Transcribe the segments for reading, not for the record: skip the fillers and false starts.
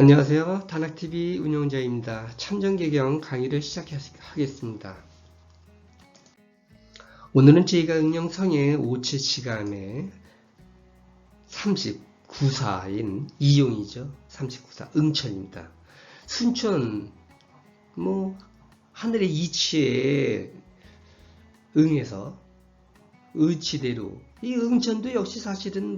안녕하세요. 단학TV 운영자입니다. 참정계경 강의를 시작하겠습니다. 오늘은 저희가 응용성의 5채시간의 39사인 이용이죠. 39사 응천입니다. 순천 하늘의 이치에 응해서 의치대로 이 응천도 역시 사실은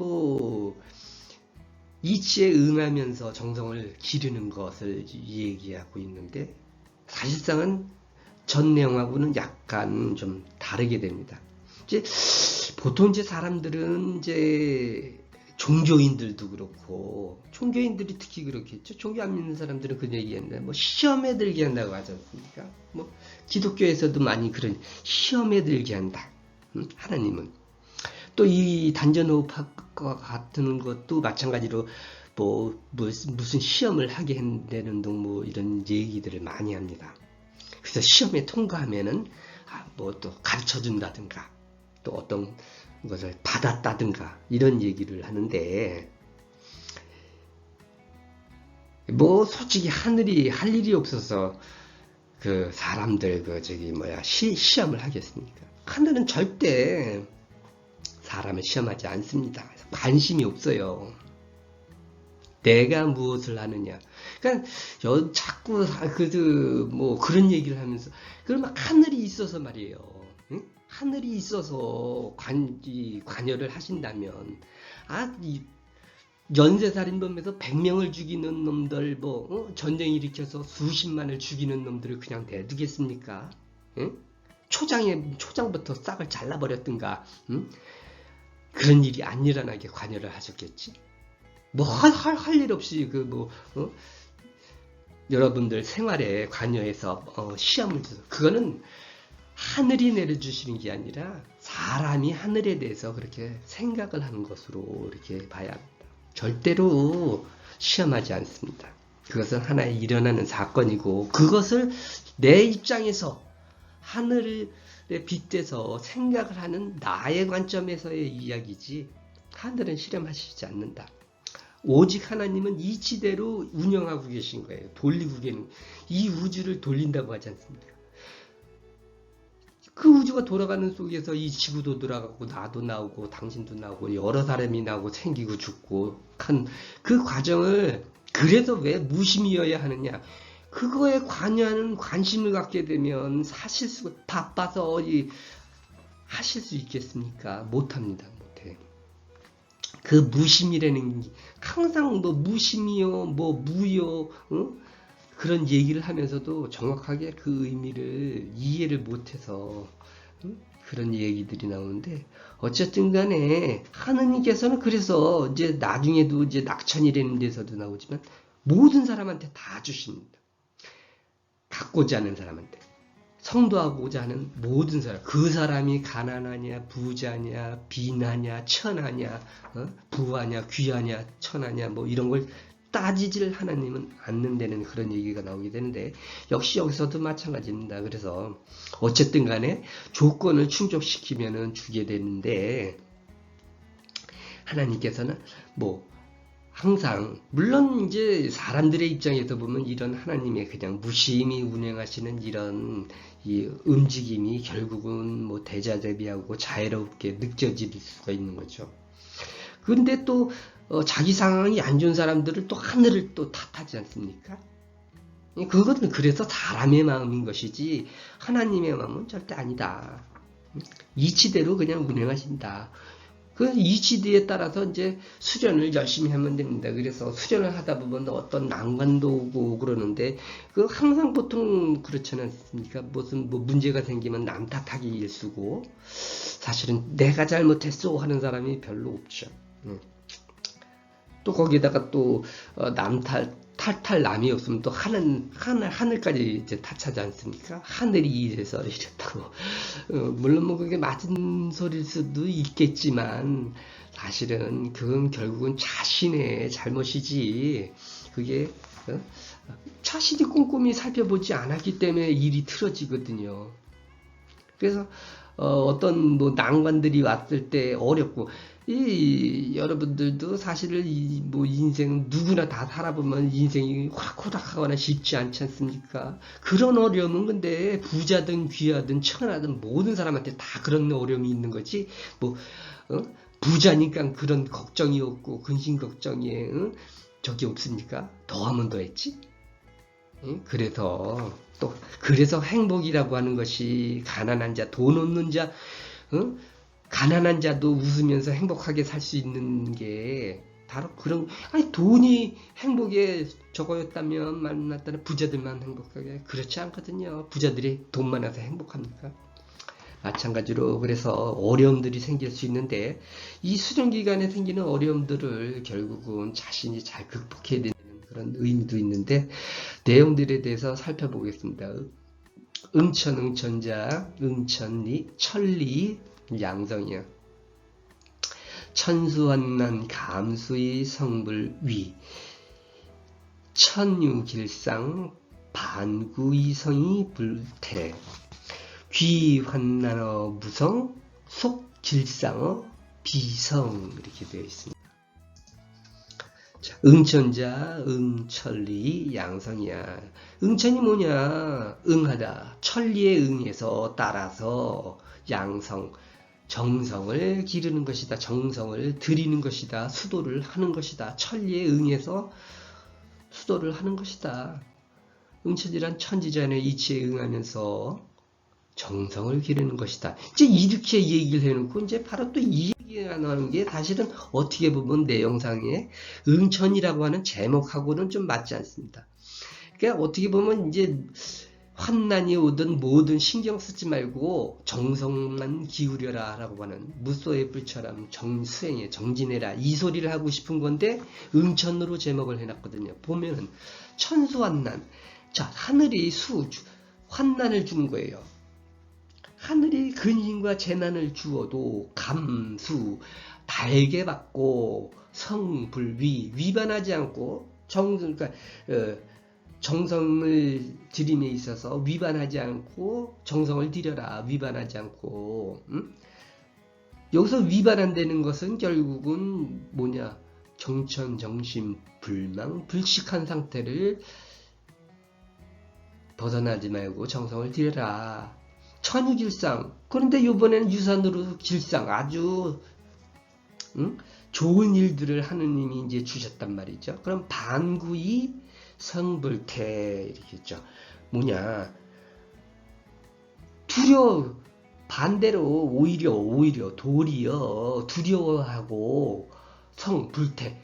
이치에 응하면서 정성을 기르는 것을 얘기하고 있는데 사실상은 전 내용하고는 약간 좀 다르게 됩니다. 보통 사람들은 종교인들도 그렇고 종교인들이 특히 그렇겠죠. 종교 안 믿는 사람들은 그 얘기했는데 시험에 들게 한다고 하지 않습니까? 기독교에서도 많이 그런 시험에 들게 한다. 하나님은 또 이 단전호흡과 같은 것도 마찬가지로 무슨 시험을 하게 한다는 등 이런 얘기들을 많이 합니다. 그래서 시험에 통과하면은 또 가르쳐 준다든가 또 어떤 것을 받았다든가 이런 얘기를 하는데 솔직히 하늘이 할 일이 없어서 그 사람들 시험을 하겠습니까? 하늘은 절대 사람을 시험하지 않습니다. 관심이 없어요. 내가 무엇을 하느냐. 그러니까 자꾸 그런 얘기를 하면서 그러면 하늘이 있어서 말이에요. 응? 하늘이 있어서 관여를 하신다면 이 연쇄살인범에서 100명을 죽이는 놈들 전쟁 일으켜서 수십만을 죽이는 놈들을 그냥 내두겠습니까? 응? 초장부터 싹을 잘라버렸든가. 응? 그런 일이 안 일어나게 관여를 하셨겠지. 할 일 없이 여러분들 생활에 관여해서 시험을 줘서 그거는 하늘이 내려주시는 게 아니라 사람이 하늘에 대해서 그렇게 생각을 하는 것으로 이렇게 봐야 합니다. 절대로 시험하지 않습니다. 그것은 하나의 일어나는 사건이고 그것을 내 입장에서 하늘에 빗대서 생각을 하는 나의 관점에서의 이야기지 하늘은 실험하시지 않는다. 오직 하나님은 이치대로 운영하고 계신 거예요. 돌리고 계신 이 우주를 돌린다고 하지 않습니까? 그 우주가 돌아가는 속에서 이 지구도 돌아가고 나도 나오고 당신도 나오고 여러 사람이 나오고 생기고 죽고 한 그 과정을 그래서 왜 무심이어야 하느냐? 그거에 관여하는 관심을 갖게 되면 바빠서 하실 수 있겠습니까? 못합니다. 못해. 그 무심이라는 게 항상 무심이요, 무요, 그런 얘기를 하면서도 정확하게 그 의미를 이해를 못해서 그런 얘기들이 나오는데 어쨌든 간에 하느님께서는 그래서 나중에도 낙천이라는 데서도 나오지만 모든 사람한테 다 주십니다. 갖고자 하는 사람한테 성도하고자 하는 모든 사람 그 사람이 가난하냐 부자냐 빈하냐 천하냐 부하냐 귀하냐 천하냐 이런 걸 따지질 하나님은 않는다는 그런 얘기가 나오게 되는데 역시 여기서도 마찬가지입니다. 그래서 어쨌든 간에 조건을 충족시키면은 주게 되는데 하나님께서는 항상 물론 사람들의 입장에서 보면 이런 하나님의 그냥 무심히 운행하시는 이런 이 움직임이 결국은 대자대비하고 자애롭게 느껴질 수가 있는 거죠. 그런데 또 자기 상황이 안 좋은 사람들을 또 하늘을 또 탓하지 않습니까? 그것은 그래서 사람의 마음인 것이지 하나님의 마음은 절대 아니다. 이치대로 그냥 운행하신다. 그 이치대에 따라서 수련을 열심히 하면 됩니다. 그래서 수련을 하다 보면 어떤 난관도 오고 그러는데 항상 보통 그렇지 않습니까? 무슨 문제가 생기면 남 탓하기 일쑤고 사실은 내가 잘못했어 하는 사람이 별로 없죠. 또 거기다가 또 남 탈 남이 없으면 또 하늘까지 탓하지 않습니까? 하늘이 이래서 이랬다고. 물론 그게 맞은 소리일 수도 있겠지만 사실은 그건 결국은 자신의 잘못이지 그게 자신이 꼼꼼히 살펴보지 않았기 때문에 일이 틀어지거든요. 그래서 어떤 뭐 난관들이 왔을 때 어렵고, 여러분들도 사실은 뭐 인생 누구나 다 살아보면 인생이 호락호락하거나 쉽지 않지 않습니까? 그런 어려움은 근데 부자든 귀하든 천하든 모든 사람한테 다 그런 어려움이 있는 거지. 뭐 어? 부자니까 그런 걱정이 없고 근심 걱정이 저기 없습니까? 더하면 더했지. 그래서 행복이라고 하는 것이 가난한 자, 돈 없는 자, 가난한 자도 웃으면서 행복하게 살 수 있는 게 바로 그런, 아니, 돈이 행복에 저거였다면 만났다는 부자들만 행복하게, 그렇지 않거든요. 부자들이 돈 많아서 행복합니까? 마찬가지로 그래서 어려움들이 생길 수 있는데, 이 수련 기간에 생기는 어려움들을 결국은 자신이 잘 극복해야 되는 그런 의미도 있는데, 내용들에 대해서 살펴보겠습니다. 응천, 응천자, 응천리, 천리, 양성이요. 천수환난 감수의 성불위, 천유길상 반구이성이 불태, 귀환난어 무성, 속길상어 비성, 이렇게 되어 있습니다. 자, 응천자, 응천리, 양성이야. 응천이 뭐냐? 응하다. 천리에 응해서 따라서 양성, 정성을 기르는 것이다. 정성을 들이는 것이다. 수도를 하는 것이다. 천리에 응해서 수도를 하는 것이다. 응천이란 천지전의 이치에 응하면서 정성을 기르는 것이다. 이제 이렇게 얘기를 해놓고 이제 바로 또 이 얘기가 나오는 게 사실은 어떻게 보면 내 영상에 응천이라고 하는 제목하고는 좀 맞지 않습니다. 그러니까 어떻게 보면 이제 환난이 오든 뭐든 신경 쓰지 말고 정성만 기울여라 라고 하는 무소의 불처럼 정수행에 정진해라 이 소리를 하고 싶은 건데 응천으로 제목을 해놨거든요. 보면은 천수환난, 자, 하늘이 환난을 주는 거예요. 하늘이 근심과 재난을 주어도 감수, 달게 받고 성불위, 위반하지 않고 그러니까 정성을 들임에 있어서 위반하지 않고 정성을 들여라, 위반하지 않고. 여기서 위반한다는 것은 결국은 뭐냐? 정천, 정신, 불망, 불식한 상태를 벗어나지 말고 정성을 들여라. 천유길상. 그런데 이번에는 유산으로 길상, 아주 좋은 일들을 하느님이 이제 주셨단 말이죠. 그럼 반구이 성불태 이렇게 했죠. 뭐냐? 반대로 오히려 도리어 두려워하고 성불태,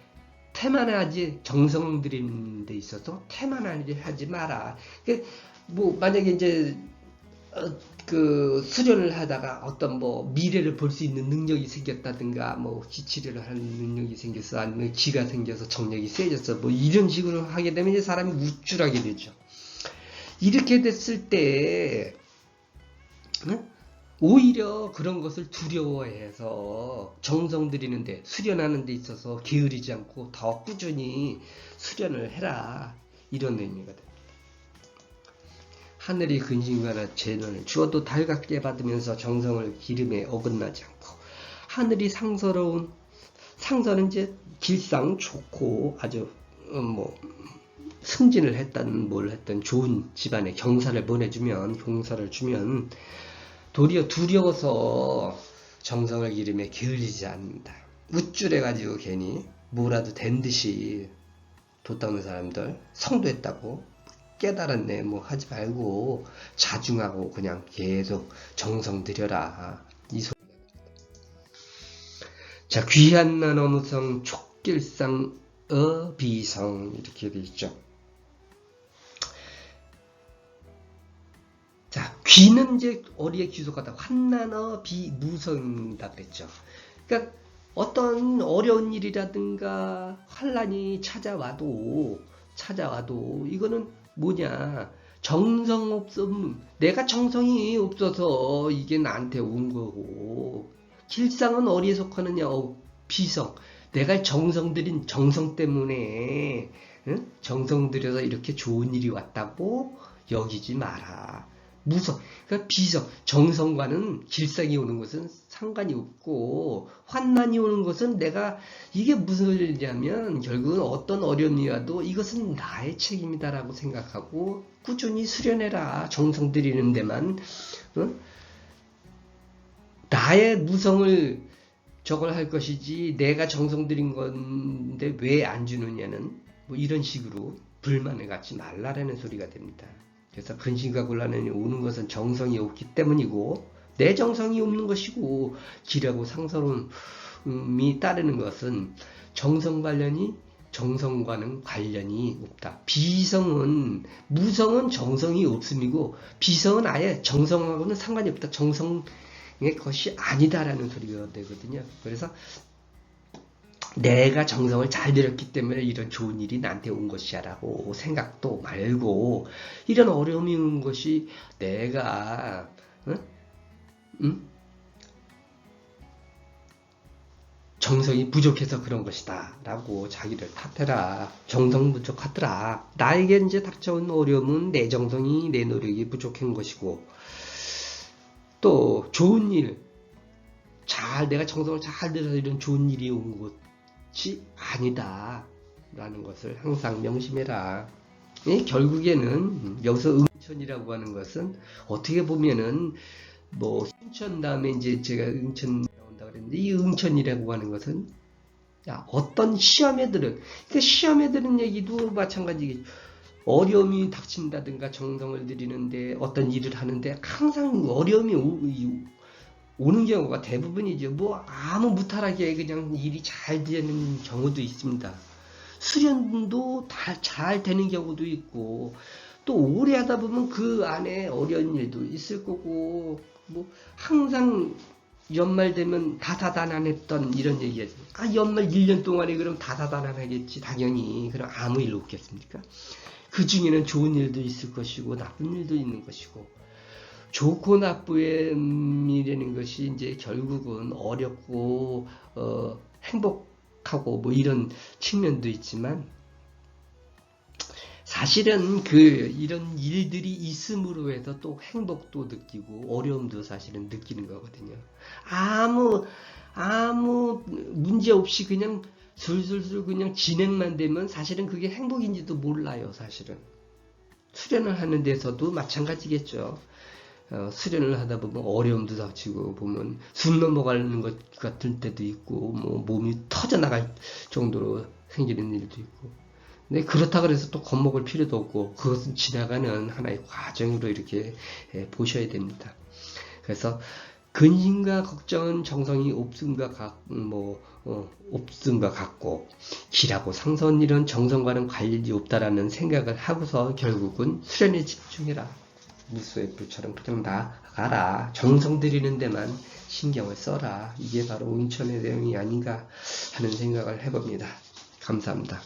태만하지, 정성 들이는 데 있어서 태만하지 마라. 뭐 만약에 이제 그 수련을 하다가 어떤 뭐 미래를 볼 수 있는 능력이 생겼다든가 뭐 기치를 하는 능력이 생겼어, 아니면 기가 생겨서 정력이 세졌어, 뭐 이런 식으로 하게 되면 이제 사람이 우쭐하게 되죠. 이렇게 됐을 때 오히려 그런 것을 두려워해서 정성 들이는데 수련하는 데 있어서 게으르지 않고 더 꾸준히 수련을 해라, 이런 의미거든. 하늘이 근심과 재난을 주어도 달갑게 받으면서 정성을 기름에 어긋나지 않고, 하늘이 상서는 이제 길상 좋고 아주 뭐 승진을 했든 뭘 했든 좋은 집안에 경사를 보내주면, 용사를 주면 도리어 두려워서 정성을 기름에 게을리지 않는다. 우쭐해가지고 괜히 뭐라도 된 듯이 돛 닦는 사람들 성도했다고 깨달았네 뭐 하지 말고 자중하고 그냥 계속 정성 들여라, 이 소리. 자, 귀한 나무성 촉길상 비성 이렇게 되어 있죠. 자, 귀는 이제 어리에 귀속하다, 환난어 비무성이다 그랬죠. 그러니까 어떤 어려운 일이라든가 환난이 찾아와도 이거는 뭐냐? 정성 없음, 내가 정성이 없어서 이게 나한테 온 거고, 길상은 어디에 속하느냐? 비성, 내가 정성 들인 정성 때문에 정성 들여서 이렇게 좋은 일이 왔다고 여기지 마라. 무성, 그러니까 비성, 정성과는 길상이 오는 것은 상관이 없고, 환난이 오는 것은 내가, 이게 무슨 소리냐면, 결국은 어떤 어려움이 와도 이것은 나의 책임이다라고 생각하고, 꾸준히 수련해라. 정성 들이는 데만, 어? 나의 무성을 저걸 할 것이지, 내가 정성 들인 건데 왜 안 주느냐는, 뭐 이런 식으로 불만을 갖지 말라라는 소리가 됩니다. 그래서 근심과 곤란이 오는 것은 정성이 없기 때문이고, 내 정성이 없는 것이고, 길하고 상서로움이 따르는 것은 정성과는 관련이 없다. 비성은, 무성은 정성이 없음이고, 비성은 아예 정성하고는 상관이 없다. 정성의 것이 아니다라는 소리가 되거든요. 그래서 내가 정성을 잘 들였기 때문에 이런 좋은 일이 나한테 온 것이야 라고 생각도 말고, 이런 어려움이 온 것이 내가 정성이 부족해서 그런 것이다 라고 자기를 탓해라. 정성 부족하더라. 나에게 이제 닥쳐온 어려움은 내 정성이, 내 노력이 부족한 것이고, 또 좋은 일, 내가 정성을 잘 들여서 이런 좋은 일이 온 것이 아니다 라는 것을 항상 명심해라. 결국에는 여기서 응천이라고 하는 것은 어떻게 보면은 뭐 순천 다음에 이제 제가 응천 나온다 그랬는데, 이 응천이라고 하는 것은 어떤 시험에 들은, 그러니까 시험에 들은 얘기도 마찬가지겠죠. 어려움이 닥친다든가 정성을 들이는데, 어떤 일을 하는데 항상 어려움이 오는 경우가 대부분이죠. 뭐 아무 무탈하게 그냥 일이 잘 되는 경우도 있습니다. 수련도 잘 되는 경우도 있고, 또 오래 하다 보면 그 안에 어려운 일도 있을 거고, 뭐 항상 연말 되면 다사다난했던 이런 얘기가 있어요. 연말 1년 동안에 그럼 다사다난하겠지. 당연히. 그럼 아무 일 없겠습니까? 그 중에는 좋은 일도 있을 것이고 나쁜 일도 있는 것이고, 좋고 나쁨이라는 것이 이제 결국은 어렵고 행복하고 뭐 이런 측면도 있지만, 사실은 이런 일들이 있음으로 해서 또 행복도 느끼고 어려움도 사실은 느끼는 거거든요. 아무 문제 없이 그냥 술술술 그냥 진행만 되면 사실은 그게 행복인지도 몰라요. 사실은 수련을 하는 데서도 마찬가지겠죠. 수련을 하다 보면 어려움도 닥치고, 보면 숨 넘어가는 것 같은 때도 있고, 뭐 몸이 터져 나갈 정도로 생기는 일도 있고. 근데 그렇다 그래서 또 겁먹을 필요도 없고, 그것은 지나가는 하나의 과정으로 이렇게 보셔야 됩니다. 그래서 근심과 걱정은 정성이 없음과 같고, 길하고 상선 일은 정성과는 관련이 없다라는 생각을 하고서 결국은 수련에 집중해라. 무소의 불처럼 그냥 나가라. 정성 들이는 데만 신경을 써라. 이게 바로 응천의 내용이 아닌가 하는 생각을 해봅니다. 감사합니다.